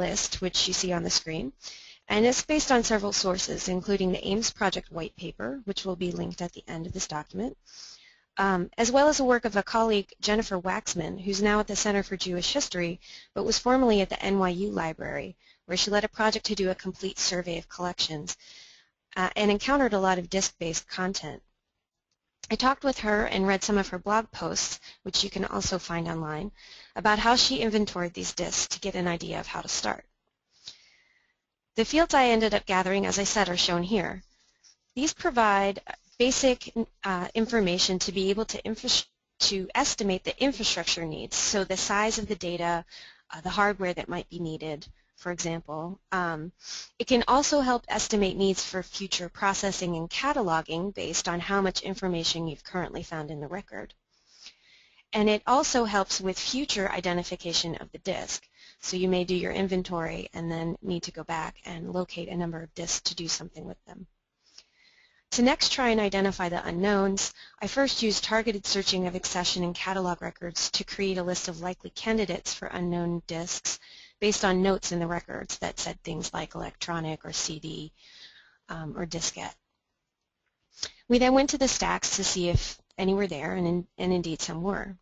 list, which you see on the screen, and it's based on several sources, including the Ames Project white paper, which will be linked at the end of this document, as well as the work of a colleague, Jennifer Waxman, who's now at the Center for Jewish History, but was formerly at the NYU Library, where she led a project to do a complete survey of collections and encountered a lot of disk-based content. I talked with her and read some of her blog posts, which you can also find online, about how she inventoried these disks to get an idea of how to start. The fields I ended up gathering, as I said, are shown here. These provide basic information to be able to estimate the infrastructure needs, so the size of the data, the hardware that might be needed, for example. It can also help estimate needs for future processing and cataloging based on how much information you've currently found in the record. And it also helps with future identification of the disk. So you may do your inventory and then need to go back and locate a number of disks to do something with them. To next try and identify the unknowns, I first used targeted searching of accession and catalog records to create a list of likely candidates for unknown disks based on notes in the records that said things like electronic or CD or diskette. We then went to the stacks to see if any were there, and indeed some were.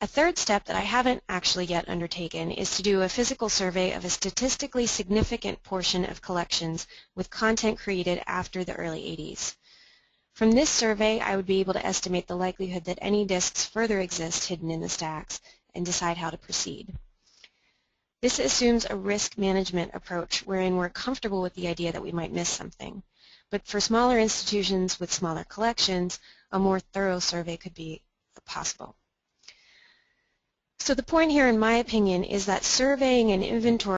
A third step that I haven't actually yet undertaken is to do a physical survey of a statistically significant portion of collections with content created after the early 80s. From this survey, I would be able to estimate the likelihood that any disks further exist hidden in the stacks and decide how to proceed. This assumes a risk management approach wherein we're comfortable with the idea that we might miss something. But for smaller institutions with smaller collections, a more thorough survey could be possible. So the point here, in my opinion, is that surveying and inventory